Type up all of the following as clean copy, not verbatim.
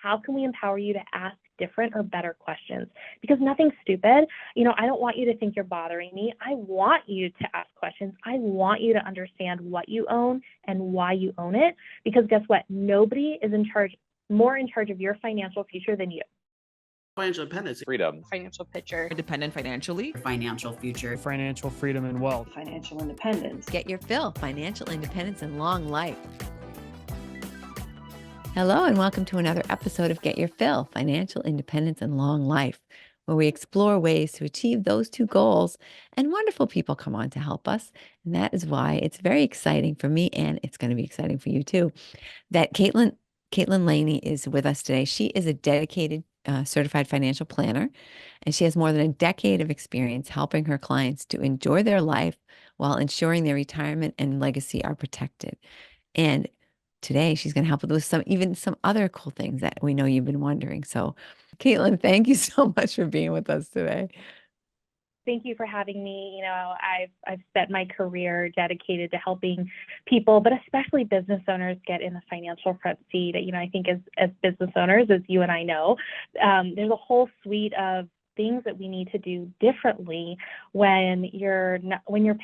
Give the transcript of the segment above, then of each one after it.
how can we empower you to ask different or better questions? Because nothing's stupid. I don't want you to think you're bothering me. I want you to ask questions. I want you to understand what you own and why you own it. Because guess what? Nobody is more in charge of your financial future than you. Financial independence, freedom, financial picture, independent financially, financial future, financial freedom and wealth, financial independence. Get your fill, financial independence and long life. Hello, and welcome to another episode of Get Your Fill, Financial Independence and Long Life, where we explore ways to achieve those two goals, and wonderful people come on to help us. And that is why it's very exciting for me, and it's going to be exciting for you too, that Kaitlyn Laney is with us today. She is a dedicated certified financial planner, and she has more than a decade of experience helping her clients to enjoy their life while ensuring their retirement and legacy are protected. And today, she's going to help with some other cool things that we know you've been wondering. So, Kaitlyn, thank you so much for being with us today. Thank you for having me. I've spent my career dedicated to helping people, but especially business owners, get in the financial front seat. I think as business owners, as you and I know, there's a whole suite of things that we need to do differently when you're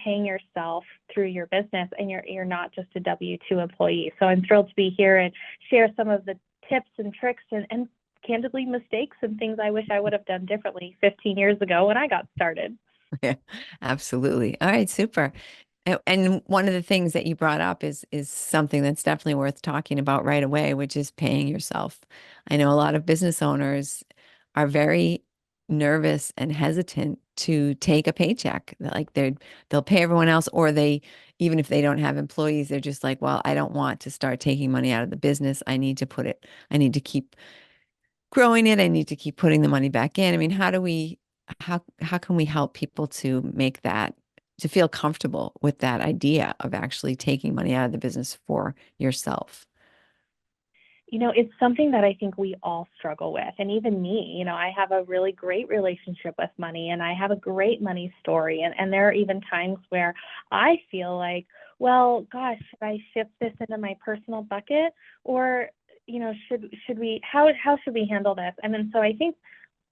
paying yourself through your business and you're not just a W-2 employee. So I'm thrilled to be here and share some of the tips and tricks and candidly mistakes and things I wish I would have done differently 15 years ago when I got started. Yeah, absolutely. All right, super. And one of the things that you brought up is something that's definitely worth talking about right away, which is paying yourself. I know a lot of business owners are very nervous and hesitant to take a paycheck. Like they'll pay everyone else, or even if they don't have employees, they're just like, well, I don't want to start taking money out of the business. I need to keep growing it. I need to keep putting the money back in. I mean, how can we help people to feel comfortable with that idea of actually taking money out of the business for yourself? It's something that I think we all struggle with. And even me, I have a really great relationship with money and I have a great money story. And there are even times where I feel like, well, gosh, should I shift this into my personal bucket, or, how should we handle this? And then so I think,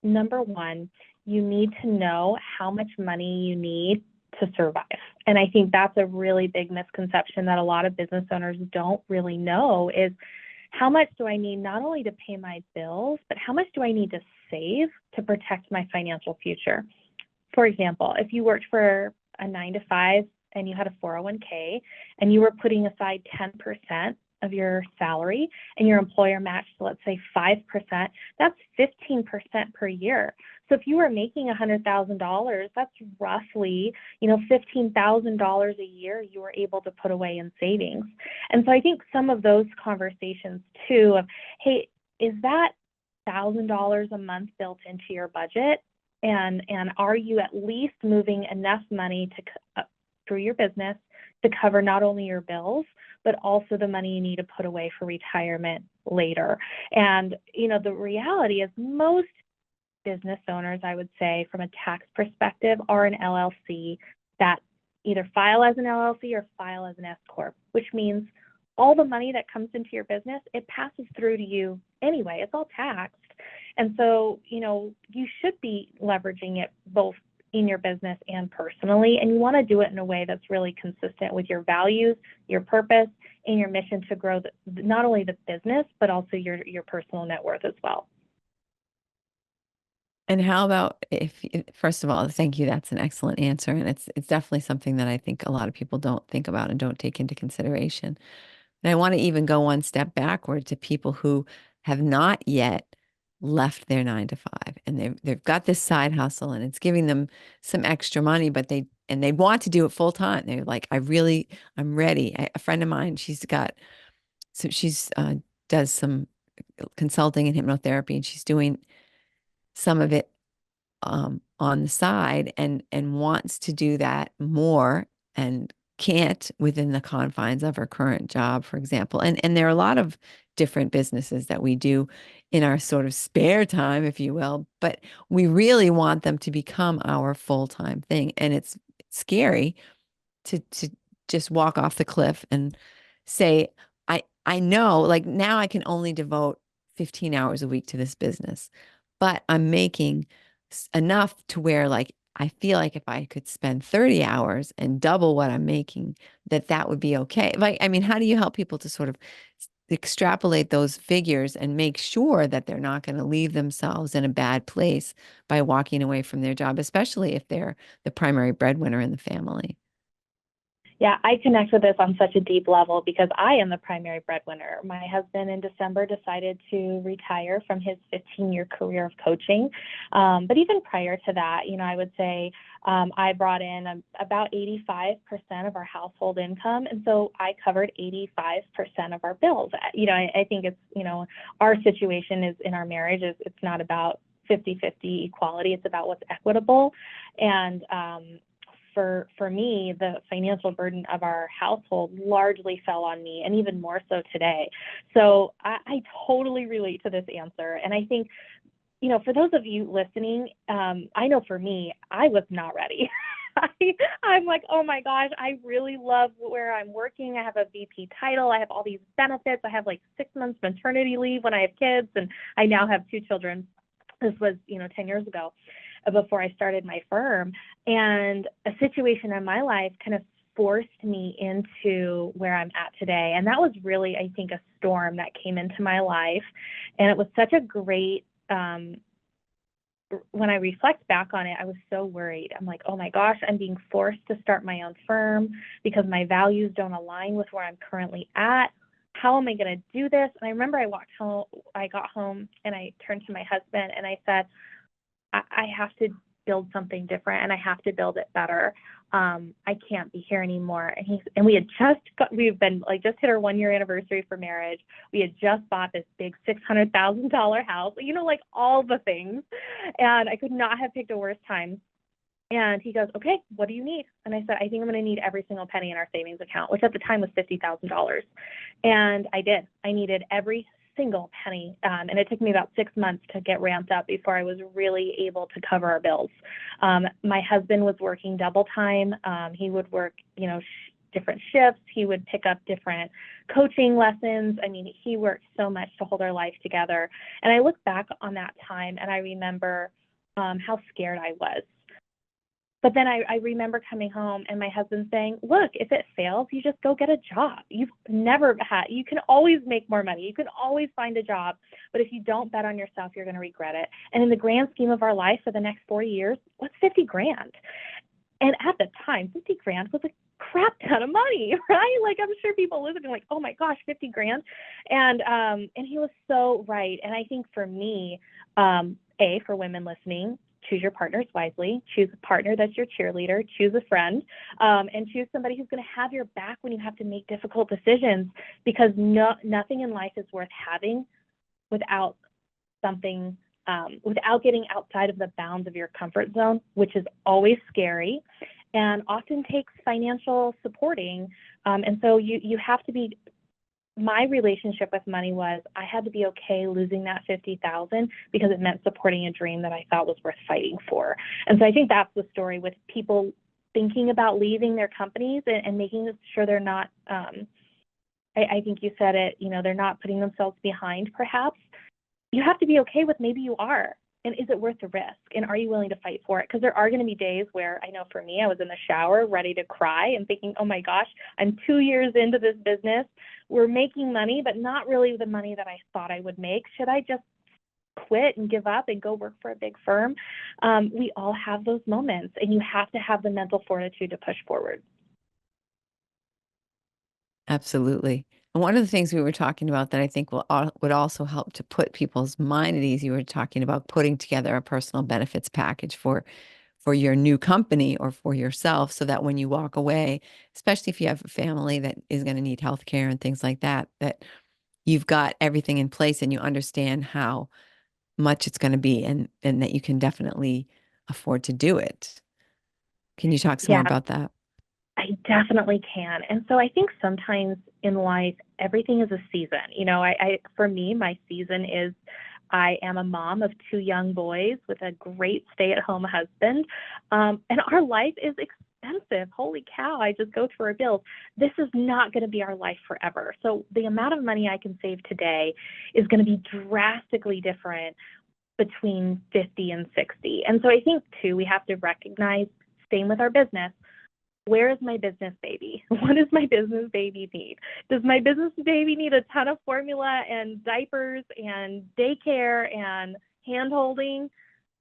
number one, you need to know how much money you need to survive. And I think that's a really big misconception that a lot of business owners don't really know is, how much do I need not only to pay my bills, but how much do I need to save to protect my financial future? For example, if you worked for a 9-to-5 and you had a 401k and you were putting aside 10% of your salary and your employer matched, let's say 5%, that's 15% per year. So if you were making $100,000, that's roughly, $15,000 a year you were able to put away in savings. And so I think some of those conversations too of, hey, is that $1,000 a month built into your budget? And are you at least moving enough money through your business to cover not only your bills, but also the money you need to put away for retirement later? And, the reality is most business owners, I would say, from a tax perspective, are an LLC that either file as an LLC or file as an S Corp, which means all the money that comes into your business, it passes through to you anyway. It's all taxed. And so, you should be leveraging it both in your business and personally, and you want to do it in a way that's really consistent with your values, your purpose, and your mission to grow not only the business, but also your personal net worth as well. And how about first of all, thank you. That's an excellent answer. And it's definitely something that I think a lot of people don't think about and don't take into consideration. And I want to even go one step backward to people who have not yet left their 9-to-5 and they've got this side hustle and it's giving them some extra money, but they want to do it full time. They're like, I'm ready. A friend of mine, she's does some consulting and hypnotherapy, and she's doing some of it on the side and wants to do that more and can't within the confines of her current job, for example. And there are a lot of different businesses that we do in our sort of spare time, if you will, but we really want them to become our full-time thing. And it's scary to just walk off the cliff and say, I know, like now I can only devote 15 hours a week to this business, but I'm making enough to where like I feel like if I could spend 30 hours and double what I'm making, that would be okay. Like, I mean, how do you help people to sort of extrapolate those figures and make sure that they're not going to leave themselves in a bad place by walking away from their job, especially if they're the primary breadwinner in the family? Yeah, I connect with this on such a deep level because I am the primary breadwinner. My husband in December decided to retire from his 15-year career of coaching. But even prior to that, I would say I brought in about 85% of our household income. And so I covered 85% of our bills. I think it's, our situation is in our marriage is it's not about 50-50 equality. It's about what's equitable. And for me, the financial burden of our household largely fell on me, and even more so today. So I totally relate to this answer. And I think, for those of you listening, I know for me, I was not ready. I'm like, oh my gosh, I really love where I'm working. I have a VP title. I have all these benefits. I have like 6 months maternity leave when I have kids, and I now have 2 children. This was, 10 years ago before I started my firm. And a situation in my life kind of forced me into where I'm at today. And that was really, I think, a storm that came into my life. And it was such a great, when I reflect back on it, I was so worried. I'm like, oh my gosh, I'm being forced to start my own firm because my values don't align with where I'm currently at. How am I going to do this? And I remember I got home and I turned to my husband and I said, I have to build something different and I have to build it better. I can't be here anymore. And we had we've been like just hit our 1-year anniversary for marriage. We had just bought this big $600,000 house, like all the things. And I could not have picked a worse time. And he goes, okay, what do you need? And I said, I think I'm going to need every single penny in our savings account, which at the time was $50,000. And I did. I needed every single penny. And it took me about 6 months to get ramped up before I was really able to cover our bills. My husband was working double time. He would work, different shifts. He would pick up different coaching lessons. I mean, he worked so much to hold our life together. And I look back on that time and I remember how scared I was. But then I remember coming home and my husband saying, look, if it fails, you just go get a job. You can always make more money. You can always find a job. But if you don't bet on yourself, you're going to regret it. And in the grand scheme of our life for the next 4 years, what's 50 grand? And at the time, 50 grand was a crap ton of money, right? Like I'm sure people listening like, oh my gosh, 50 grand. And he was so right. And I think for me, for women listening, choose your partners wisely, choose a partner that's your cheerleader, choose a friend, and choose somebody who's going to have your back when you have to make difficult decisions, because nothing in life is worth having without without getting outside of the bounds of your comfort zone, which is always scary and often takes financial supporting. And so you have to be. My relationship with money was I had to be okay losing that $50,000 because it meant supporting a dream that I thought was worth fighting for. And so I think that's the story with people thinking about leaving their companies and making sure they're not, I think you said it, they're not putting themselves behind perhaps. You have to be okay with maybe you are. And is it worth the risk? And are you willing to fight for it? Because there are going to be days where I know for me, I was in the shower ready to cry and thinking, oh my gosh, I'm 2 years into this business. We're making money, but not really the money that I thought I would make. Should I just quit and give up and go work for a big firm? We all have those moments, and you have to have the mental fortitude to push forward. Absolutely. And one of the things we were talking about that I think would also help to put people's mind at ease, you were talking about putting together a personal benefits package for your new company or for yourself, so that when you walk away, especially if you have a family that is going to need health care and things like that, that you've got everything in place and you understand how much it's going to be, and that you can definitely afford to do it. Can you talk some more about that? I definitely can. And so I think sometimes in life, everything is a season. For me, my season is I am a mom of 2 young boys with a great stay-at-home husband. And our life is expensive. Holy cow, I just go through our bills. This is not going to be our life forever. So the amount of money I can save today is going to be drastically different between 50 and 60. And so I think, too, we have to recognize, same with our business, where is my business baby? What does my business baby need? Does my business baby need a ton of formula and diapers and daycare and hand holding?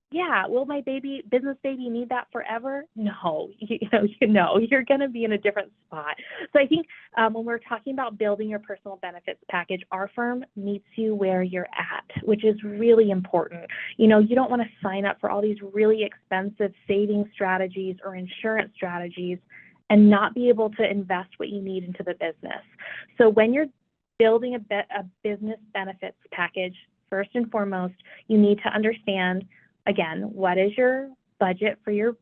Yeah. Will my business baby need that forever? No. You're going to be in a different spot. So I think when we're talking about building your personal benefits package, our firm meets you where you're at, which is really important. You don't want to sign up for all these really expensive saving strategies or insurance strategies and not be able to invest what you need into the business. So when you're building a business benefits package, first and foremost, you need to understand, again, what is your budget for your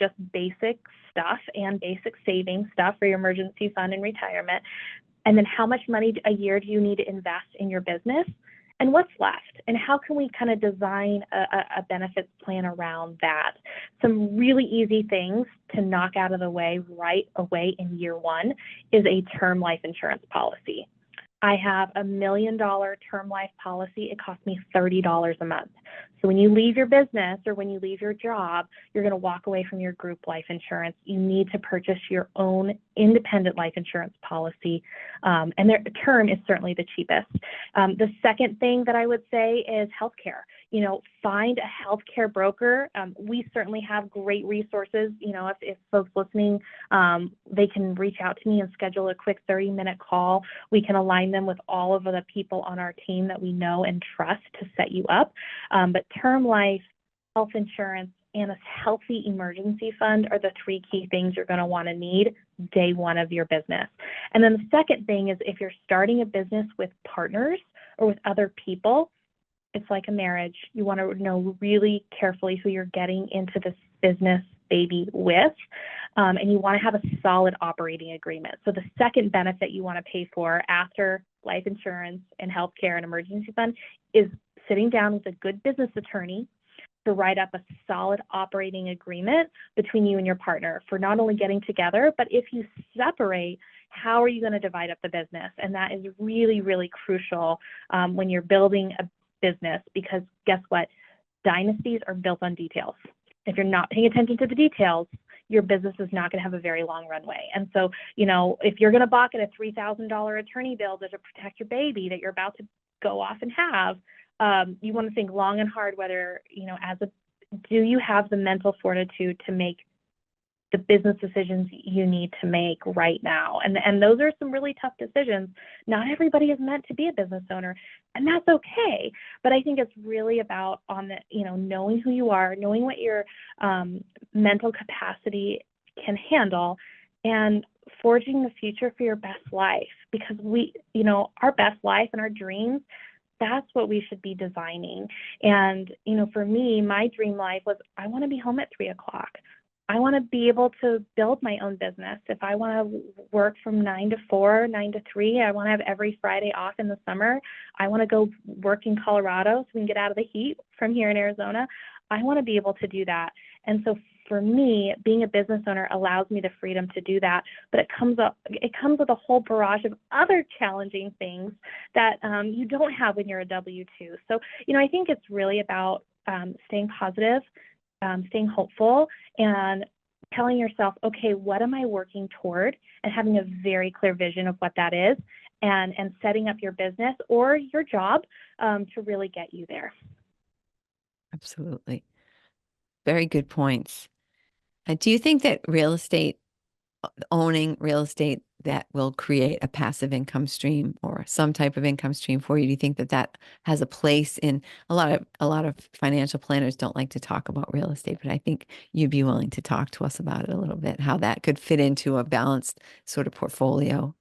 just basic stuff and basic saving stuff for your emergency fund and retirement? And then how much money a year do you need to invest in your business? And what's left? And how can we kind of design a benefits plan around that? Some really easy things to knock out of the way right away in year one is a term life insurance policy. I have $1 million term life policy. It costs me $30 a month. So when you leave your business or when you leave your job, you're going to walk away from your group life insurance. You need to purchase your own independent life insurance policy. And their term is certainly the cheapest. The second thing that I would say is healthcare. Find a healthcare broker. We certainly have great resources. If folks listening, they can reach out to me and schedule a quick 30-minute call. We can align them with all of the people on our team that we know and trust to set you up. But term life, health insurance, and a healthy emergency fund are the three key things you're going to want to need day one of your business. And then the second thing is if you're starting a business with partners or with other people, it's like a marriage. You want to know really carefully who you're getting into this business baby with, and you want to have a solid operating agreement. So the second benefit you want to pay for after life insurance and healthcare and emergency fund is sitting down with a good business attorney to write up a solid operating agreement between you and your partner for not only getting together, but if you separate, how are you going to divide up the business? And that is really, really crucial when you're building a business, because guess what? Dynasties are built on details. If you're not paying attention to the details, your business is not going to have a very long runway. And so, if you're going to balk at a $3,000 attorney bill to protect your baby that you're about to go off and have, you want to think long and hard whether, do you have the mental fortitude to make the business decisions you need to make right now? And those are some really tough decisions. Not everybody is meant to be a business owner, and that's okay. But I think it's really about knowing who you are, knowing what your mental capacity can handle, and forging the future for your best life. Because our best life and our dreams, that's what we should be designing. And, for me, my dream life was I want to be home at 3:00. I want to be able to build my own business. If I want to work from 9 to 4, 9 to 3, I want to have every Friday off in the summer. I want to go work in Colorado so we can get out of the heat from here in Arizona. I want to be able to do that. And so for me, being a business owner allows me the freedom to do that, but it comes with a whole barrage of other challenging things that you don't have when you're a W-2. So, I think it's really about staying positive, staying hopeful, and telling yourself, okay, what am I working toward? And having a very clear vision of what that is, and setting up your business or your job to really get you there. Absolutely. Very good points. Do you think that owning real estate that will create a passive income stream or some type of income stream for you, do you think that has a place in a lot of financial planners don't like to talk about real estate, but I think you'd be willing to talk to us about it a little bit, how that could fit into a balanced sort of portfolio?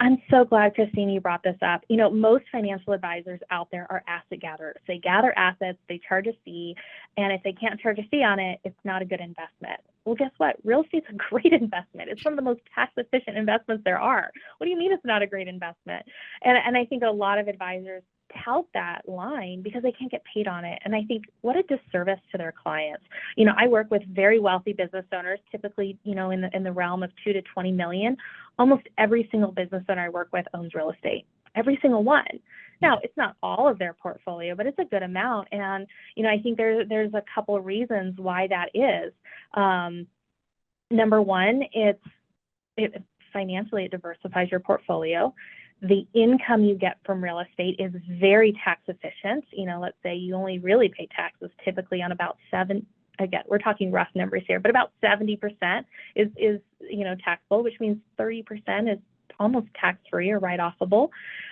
I'm so glad, Christine, you brought this up. Most financial advisors out there are asset gatherers. They gather assets, they charge a fee, and if they can't charge a fee on it, it's not a good investment. Well, guess what? Real estate's a great investment. It's one of the most tax-efficient investments there are. What do you mean it's not a great investment? And I think a lot of advisors tout that line because they can't get paid on it. And I think what a disservice to their clients. You know, I work with very wealthy business owners, typically, you know, in the realm of 2 to 20 million. Almost every single business owner I work with owns real estate. Every single one. Now, it's not all of their portfolio, but it's a good amount. And, you know, I think there's a couple of reasons why that is. Number one, it financially, it diversifies your portfolio. The income you get from real estate is very tax efficient. You know, let's say you only really pay taxes typically on about again, we're talking rough numbers here, but about 70% is, you know, taxable, which means 30% is almost tax-free or write-offable.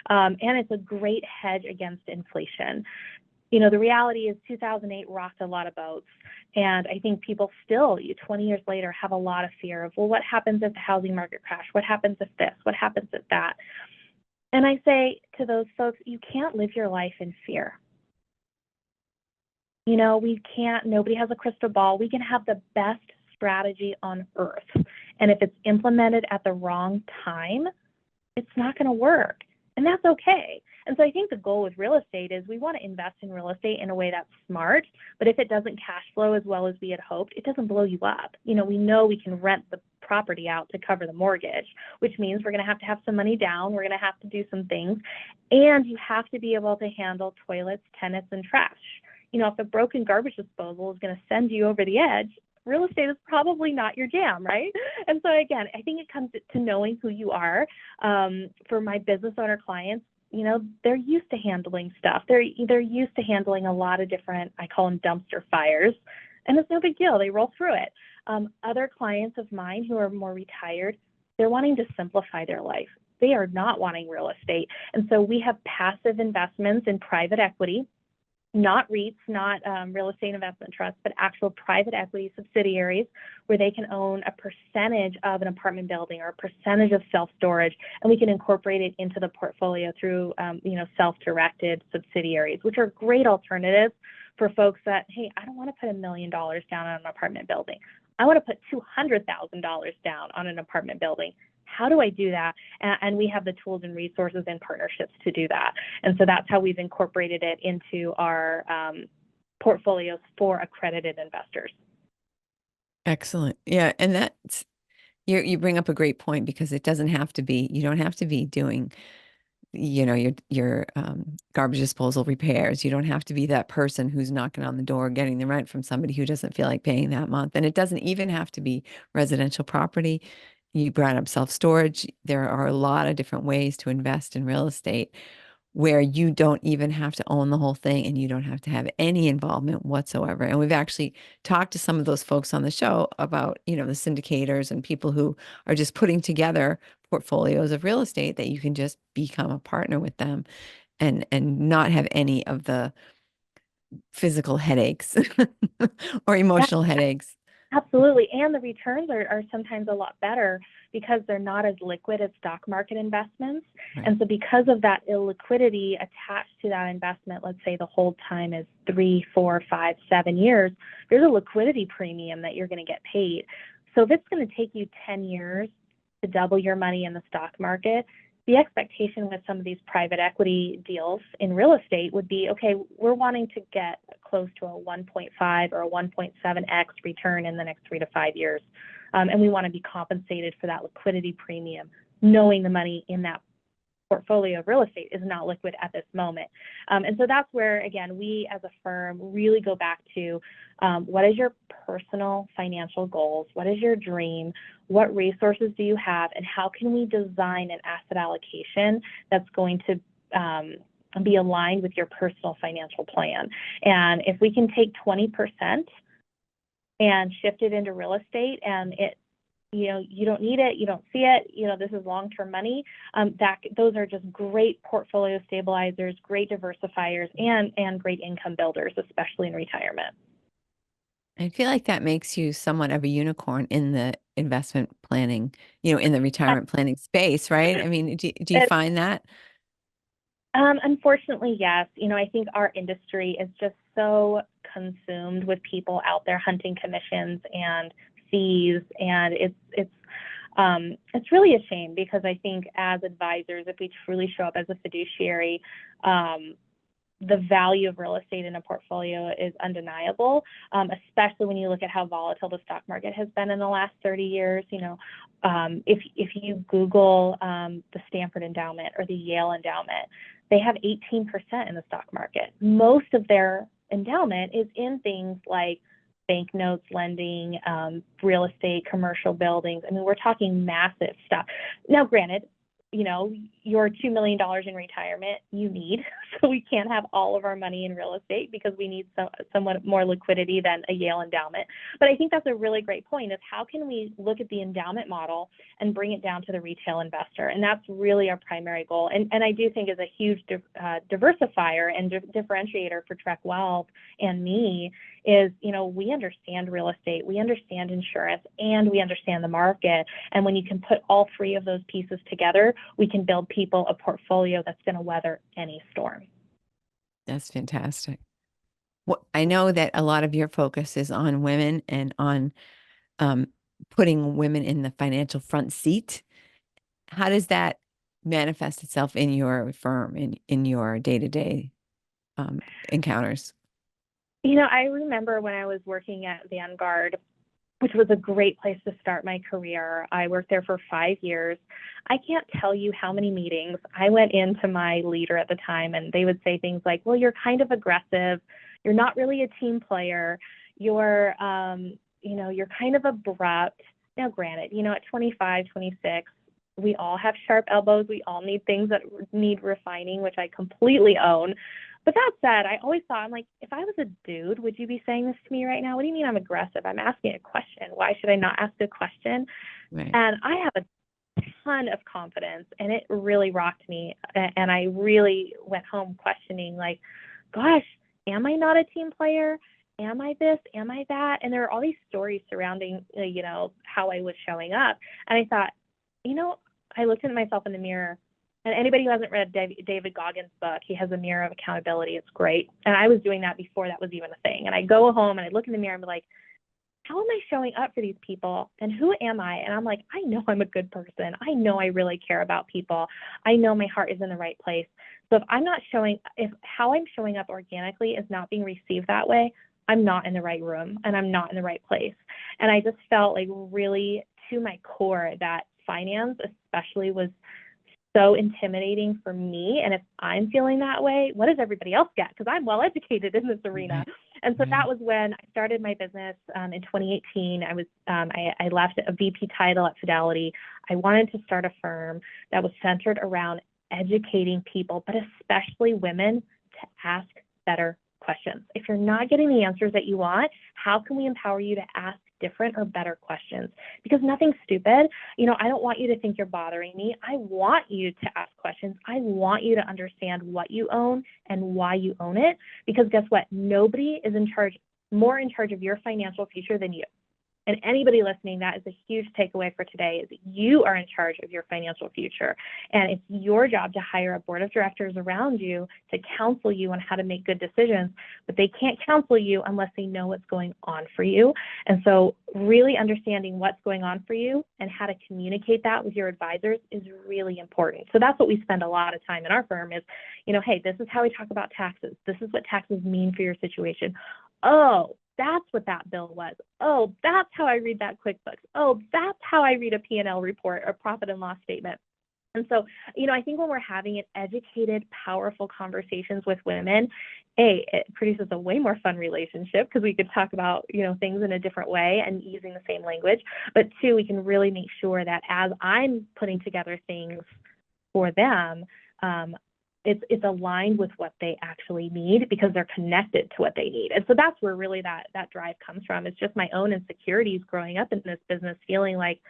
And it's a great hedge against inflation. You know, the reality is 2008 rocked a lot of boats. And I think people still, 20 years later, have a lot of fear of, well, what happens if the housing market crash? What happens if this? What happens if that? And I say to those folks, you can't live your life in fear. You know, nobody has a crystal ball. We can have the best strategy on earth. And if it's implemented at the wrong time, it's not going to work. And that's okay. And so I think the goal with real estate is we want to invest in real estate in a way that's smart, but if it doesn't cash flow as well as we had hoped, it doesn't blow you up. You know we can rent the property out to cover the mortgage, which means we're going to have some money down. We're going to have to do some things. And you have to be able to handle toilets, tenants, and trash. You know, if a broken garbage disposal is going to send you over the edge, real estate is probably not your jam, right? And so again, I think it comes to knowing who you are. For my business owner clients, you know, they're used to handling stuff. They're used to handling a lot of different, I call them dumpster fires, and it's no big deal. They roll through it. Other clients of mine who are more retired, they're wanting to simplify their life. They are not wanting real estate. And so we have passive investments in private equity, not REITs, not real estate investment trusts, but actual private equity subsidiaries where they can own a percentage of an apartment building or a percentage of self-storage, and we can incorporate it into the portfolio through, self-directed subsidiaries, which are great alternatives for folks that, hey, I don't want to put $1 million down on an apartment building. I want to put $200,000 down on an apartment building. How do I do that? And we have the tools and resources and partnerships to do that. And so that's how we've incorporated it into our portfolios for accredited investors. Excellent. Yeah. And you bring up a great point because you don't have to be doing, your garbage disposal repairs. You don't have to be that person who's knocking on the door, getting the rent from somebody who doesn't feel like paying that month. And it doesn't even have to be residential property. You brought up self-storage. There are a lot of different ways to invest in real estate where you don't even have to own the whole thing and you don't have to have any involvement whatsoever. And we've actually talked to some of those folks on the show about, the syndicators and people who are just putting together portfolios of real estate that you can just become a partner with them and not have any of the physical headaches or emotional headaches. Absolutely. And the returns are sometimes a lot better because they're not as liquid as stock market investments. Right. And so because of that illiquidity attached to that investment, let's say the hold time is 3, 4, 5, 7 years, there's a liquidity premium that you're going to get paid. So if it's going to take you 10 years to double your money in the stock market, the expectation with some of these private equity deals in real estate would be, okay, we're wanting to get close to a 1.5 or a 1.7x return in the next 3 to 5 years. And we want to be compensated for that liquidity premium, knowing the money in that portfolio of real estate is not liquid at this moment. And so that's where, again, we as a firm really go back to what is your personal financial goals? What is your dream? What resources do you have? And how can we design an asset allocation that's going to be aligned with your personal financial plan? And if we can take 20% and shift it into real estate and you don't need it, you don't see it, this is long-term money, those are just great portfolio stabilizers, great diversifiers, and great income builders, especially in retirement. I feel like that makes you somewhat of a unicorn in the investment planning, in the retirement planning space, right? I mean, do you find that? Unfortunately, yes. I think our industry is just so consumed with people out there hunting commissions and fees, and it's really a shame because I think as advisors, if we truly show up as a fiduciary, the value of real estate in a portfolio is undeniable, especially when you look at how volatile the stock market has been in the last 30 years. If you Google the Stanford Endowment or the Yale Endowment, they have 18% in the stock market. Most of their endowment is in things like banknotes, lending, real estate, commercial buildings. I mean, we're talking massive stuff. Now, granted, your $2 million in retirement you need. So we can't have all of our money in real estate because we need somewhat more liquidity than a Yale endowment. But I think that's a really great point, is how can we look at the endowment model and bring it down to the retail investor? And that's really our primary goal. And I do think is a huge diversifier and differentiator for Trek Wealth and me is, we understand real estate, we understand insurance, and we understand the market. And when you can put all three of those pieces together, we can build people a portfolio that's going to weather any storm. That's fantastic. Well, I know that a lot of your focus is on women and on putting women in the financial front seat. How does that manifest itself in your firm, in your day-to-day encounters? I remember when I was working at Vanguard, which was a great place to start my career. I worked there for 5 years. I can't tell you how many meetings I went into my leader at the time, and they would say things like, well, you're kind of aggressive. You're not really a team player. You're kind of abrupt. Now, granted, at 25, 26, we all have sharp elbows. We all need things that need refining, which I completely own. But that said, I always thought, I'm like, if I was a dude, would you be saying this to me right now? What do you mean I'm aggressive? I'm asking a question. Why should I not ask a question? Right. And I have a ton of confidence, and it really rocked me. And I really went home questioning, like, gosh, am I not a team player? Am I this? Am I that? And there are all these stories surrounding, how I was showing up. And I thought, I looked at myself in the mirror. And anybody who hasn't read David Goggins' book, he has a Mirror of Accountability. It's great. And I was doing that before that was even a thing. And I go home and I look in the mirror and be like, how am I showing up for these people? And who am I? And I'm like, I know I'm a good person. I know I really care about people. I know my heart is in the right place. So if how I'm showing up organically is not being received that way, I'm not in the right room and I'm not in the right place. And I just felt like really to my core that finance especially was so intimidating for me. And if I'm feeling that way, what does everybody else get? Because I'm well educated in this arena. And so that was when I started my business in 2018. I left a VP title at Fidelity. I wanted to start a firm that was centered around educating people, but especially women, to ask better questions. If you're not getting the answers that you want, how can we empower you to ask different or better questions? Because nothing's stupid. I don't want you to think you're bothering me. I want you to ask questions. I want you to understand what you own and why you own it. Because guess what? Nobody is more in charge of your financial future than you. And anybody listening, that is a huge takeaway for today, is you are in charge of your financial future. And it's your job to hire a board of directors around you to counsel you on how to make good decisions, but they can't counsel you unless they know what's going on for you. And so really understanding what's going on for you and how to communicate that with your advisors is really important. So that's what we spend a lot of time in our firm is, hey, this is how we talk about taxes. This is what taxes mean for your situation. Oh, that's what that bill was. Oh, that's how I read that QuickBooks. Oh, that's how I read a P&L report or profit and loss statement. And so, I think when we're having an educated, powerful conversations with women, it produces a way more fun relationship because we could talk about, things in a different way and using the same language. But two, we can really make sure that as I'm putting together things for them, it's aligned with what they actually need because they're connected to what they need. And so that's where really that drive comes from. It's just my own insecurities growing up in this business, feeling like,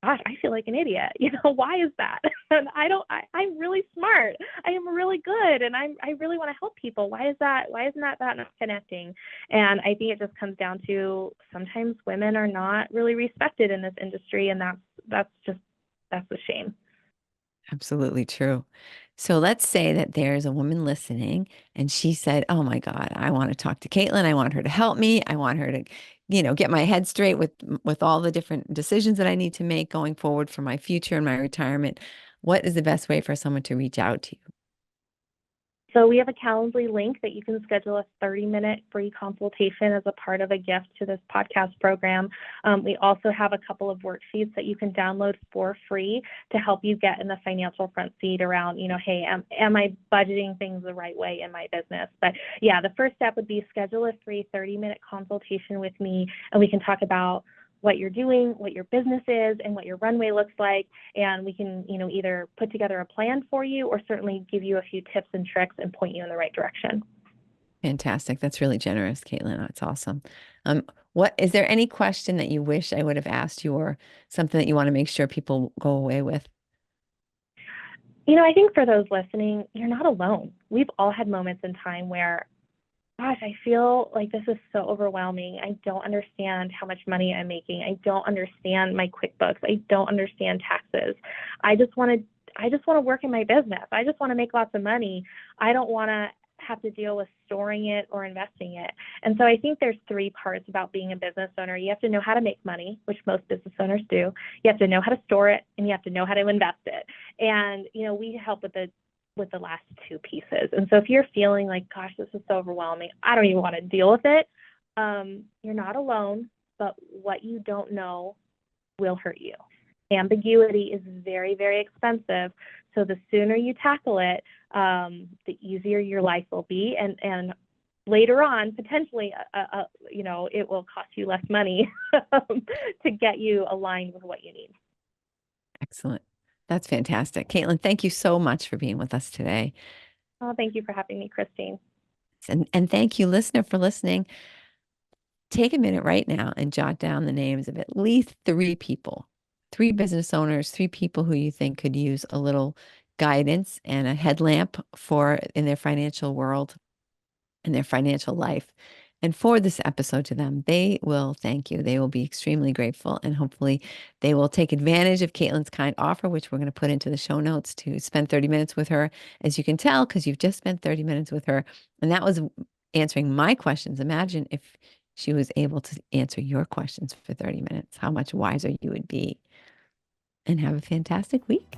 gosh, I feel like an idiot. Why is that? And I'm really smart. I am really good. And I really want to help people. Why is that? Why isn't that not connecting? And I think it just comes down to sometimes women are not really respected in this industry. And that's a shame. Absolutely true. So let's say that there's a woman listening and she said, oh my God, I want to talk to Kaitlyn. I want her to help me. I want her to, get my head straight with all the different decisions that I need to make going forward for my future and my retirement. What is the best way for someone to reach out to you? So we have a Calendly link that you can schedule a 30-minute free consultation as a part of a gift to this podcast program. We also have a couple of worksheets that you can download for free to help you get in the financial front seat around, hey, am I budgeting things the right way in my business? But yeah, the first step would be schedule a free 30-minute consultation with me, and we can talk about what you're doing, what your business is, and what your runway looks like. And we can, either put together a plan for you or certainly give you a few tips and tricks and point you in the right direction. Fantastic. That's really generous, Kaitlyn. That's awesome. What is there any question that you wish I would have asked you, or something that you want to make sure people go away with? I think for those listening, you're not alone. We've all had moments in time where, gosh, I feel like this is so overwhelming. I don't understand how much money I'm making. I don't understand my QuickBooks. I don't understand taxes. I just want to work in my business. I just want to make lots of money. I don't want to have to deal with storing it or investing it. And so I think there's three parts about being a business owner. You have to know how to make money, which most business owners do. You have to know how to store it, and you have to know how to invest it. And, we help with the last two pieces. And so if you're feeling like, gosh, this is so overwhelming, I don't even want to deal with it, you're not alone, but what you don't know will hurt you. Ambiguity is very, very expensive. So the sooner you tackle it, the easier your life will be. And later on, potentially, it will cost you less money to get you aligned with what you need. Excellent. That's fantastic. Kaitlyn, thank you so much for being with us today. Oh, thank you for having me, Christine. And thank you, listener, for listening. Take a minute right now and jot down the names of at least 3 people, 3 business owners, 3 people who you think could use a little guidance and a headlamp in their financial world, in their financial life. And for this episode to them, they will thank you. They will be extremely grateful, and hopefully they will take advantage of Kaitlyn's kind offer, which we're going to put into the show notes, to spend 30 minutes with her. As you can tell, because you've just spent 30 minutes with her, and that was answering my questions. Imagine if she was able to answer your questions for 30 minutes, how much wiser you would be. And have a fantastic week.